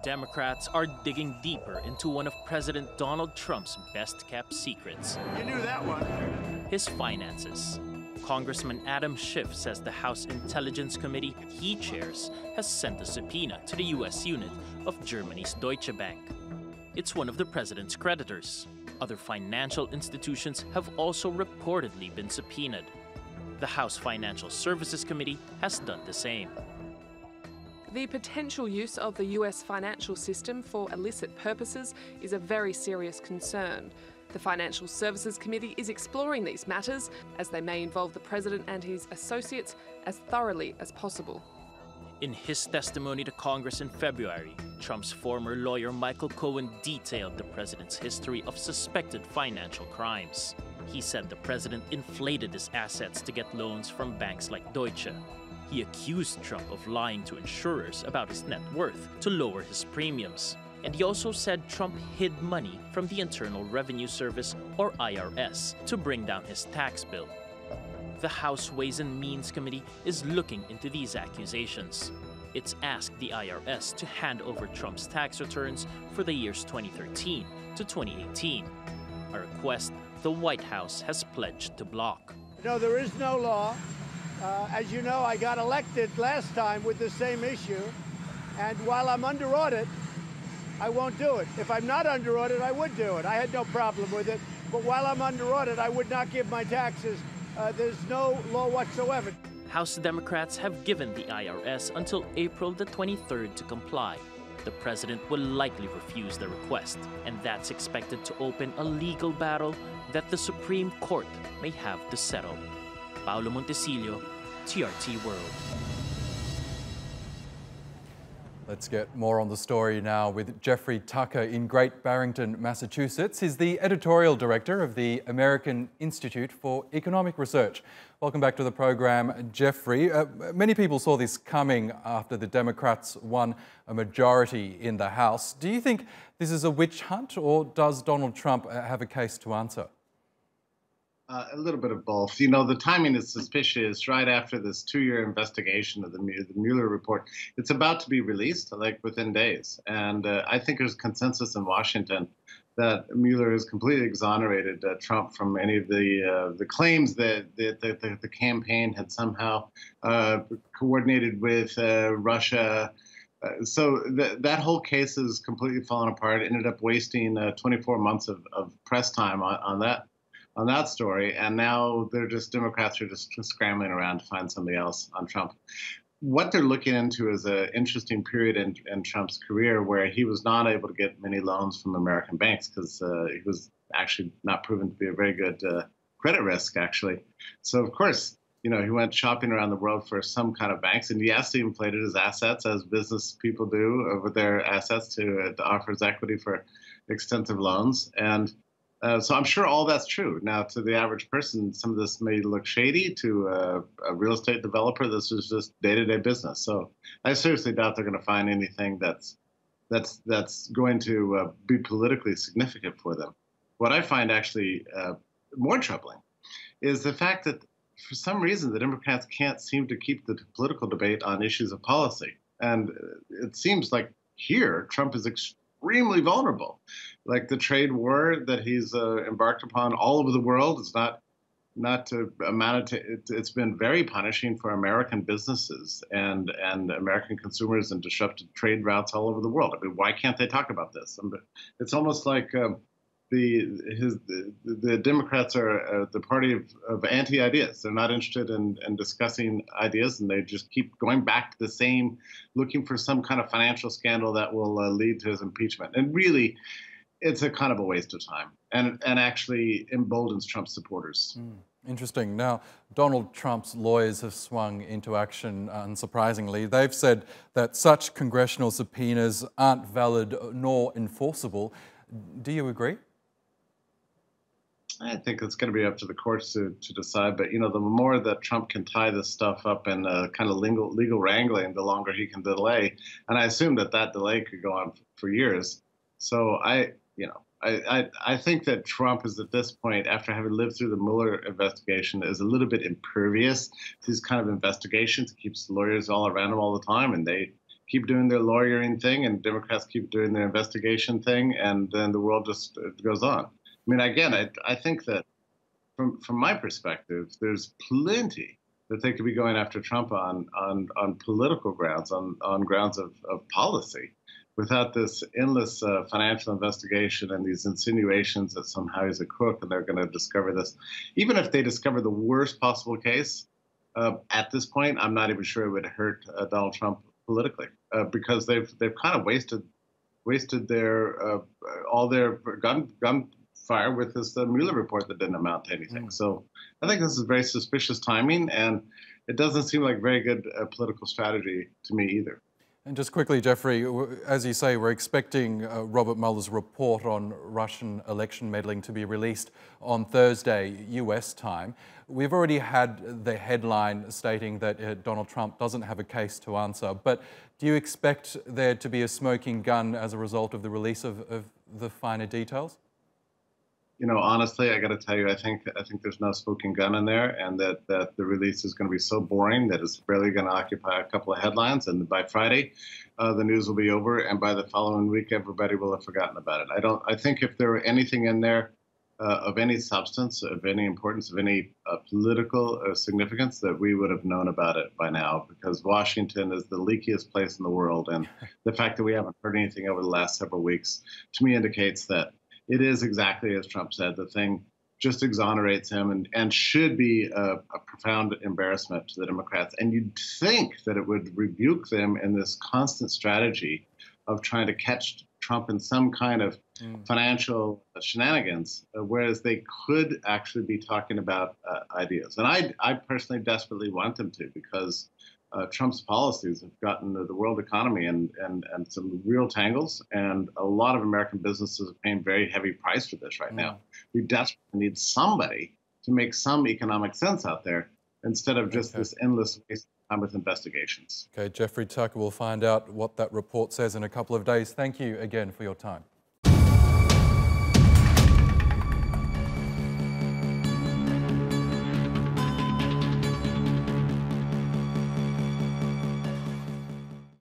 Democrats are digging deeper into one of President Donald Trump's best-kept secrets. You knew that one. His finances. Congressman Adam Schiff says the House Intelligence Committee he chairs has sent a subpoena to the U.S. unit of Germany's Deutsche Bank. It's one of the president's creditors. Other financial institutions have also reportedly been subpoenaed. The House Financial Services Committee has done the same. The potential use of the US financial system for illicit purposes is a very serious concern. The Financial Services Committee is exploring these matters as they may involve the President and his associates as thoroughly as possible. In his testimony to Congress in February, Trump's former lawyer Michael Cohen detailed the president's history of suspected financial crimes. He said the president inflated his assets to get loans from banks like Deutsche. He accused Trump of lying to insurers about his net worth to lower his premiums. And he also said Trump hid money from the Internal Revenue Service, or IRS, to bring down his tax bill. The House Ways and Means Committee is looking into these accusations. It's asked the IRS to hand over Trump's tax returns for the years 2013 to 2018, a request the White House has pledged to block. No, there is no law. As you know, I got elected last time with the same issue, and while I'm under audit, I won't do it. If I'm not under audit, I would do it. I had no problem with it, but while I'm under audit, I would not give my taxes. There's no law whatsoever. House Democrats have given the IRS until April the 23rd to comply. The president will likely refuse the request, and that's expected to open a legal battle that the Supreme Court may have to settle. Paolo Montecillo, TRT World. Let's get more on the story now with Jeffrey Tucker in Great Barrington, Massachusetts. He's the editorial director of the American Institute for Economic Research. Welcome back to the program, Jeffrey. Many people saw this coming after the Democrats won a majority in the House. Do you think this is a witch hunt, or does Donald Trump have a case to answer? A little bit of both. You know, the timing is suspicious right after this two-year investigation of the Mueller report. It's about to be released, like, within days. And I think there's consensus in Washington that Mueller has completely exonerated Trump from any of the claims that the campaign had somehow coordinated with Russia. So that whole case has completely fallen apart. It ended up wasting 24 months of press time on that story, and now Democrats are just scrambling around to find somebody else on Trump. What they're looking into is an interesting period in Trump's career where he was not able to get many loans from American banks because he was actually not proven to be a very good credit risk, actually. So, of course, you know, he went shopping around the world for some kind of banks, and yes, he inflated his assets, as business people do, with their assets to offer his equity for extensive loans. And so I'm sure all that's true. Now, to the average person, some of this may look shady. To a real estate developer, this is just day-to-day business. So I seriously doubt they're going to find anything that's going to be politically significant for them. What I find actually more troubling is the fact that for some reason the Democrats can't seem to keep the political debate on issues of policy. And it seems like here Trump is extremely vulnerable. Like the trade war that he's embarked upon all over the world is not amounted to. It's been very punishing for American businesses and American consumers, and disrupted trade routes all over the world. I mean, why can't they talk about this? It's almost like the Democrats are the party of anti-ideas. They're not interested in discussing ideas, and they just keep going back to the same, looking for some kind of financial scandal that will lead to his impeachment. And really, it's a kind of a waste of time, and actually emboldens Trump's supporters. Interesting. Now, Donald Trump's lawyers have swung into action, unsurprisingly. They've said that such congressional subpoenas aren't valid nor enforceable. Do you agree? I think it's going to be up to the courts to decide. But, you know, the more that Trump can tie this stuff up in kind of legal wrangling, the longer he can delay. And I assume that delay could go on for years. So I think that Trump is, at this point, after having lived through the Mueller investigation, is a little bit impervious to these kind of investigations. He keeps lawyers all around him all the time, and they keep doing their lawyering thing, and Democrats keep doing their investigation thing, and then the world just goes on. I mean, again, I think that from my perspective, there's plenty that they could be going after Trump on political grounds, on grounds of policy, without this endless financial investigation and these insinuations that somehow he's a crook and they're going to discover this. Even if they discover the worst possible case, at this point, I'm not even sure it would hurt Donald Trump politically, because they've kind of wasted their all their gunfire with this Mueller report that didn't amount to anything. So I think this is very suspicious timing, and it doesn't seem like very good political strategy to me either. And just quickly, Jeffrey, as you say, we're expecting Robert Mueller's report on Russian election meddling to be released on Thursday, US time. We've already had the headline stating that Donald Trump doesn't have a case to answer, but do you expect there to be a smoking gun as a result of the release of the finer details? You know, honestly, I got to tell you, I think there's no smoking gun in there, and that the release is going to be so boring that it's barely going to occupy a couple of headlines. And by Friday, the news will be over, and by the following week, everybody will have forgotten about it. I think if there were anything in there of any substance, of any importance, of any political significance, that we would have known about it by now, because Washington is the leakiest place in the world, and the fact that we haven't heard anything over the last several weeks, to me, indicates that it is exactly as Trump said. The thing just exonerates him and should be a profound embarrassment to the Democrats. And you'd think that it would rebuke them in this constant strategy of trying to catch Trump in some kind of financial shenanigans, whereas they could actually be talking about ideas. And I personally desperately want them to, because Trump's policies have gotten the world economy and some real tangles, and a lot of American businesses are paying very heavy price for this right now. We desperately need somebody to make some economic sense out there, instead of just this endless waste of time with investigations. Okay, Jeffrey Tucker, will find out what that report says in a couple of days. Thank you again for your time.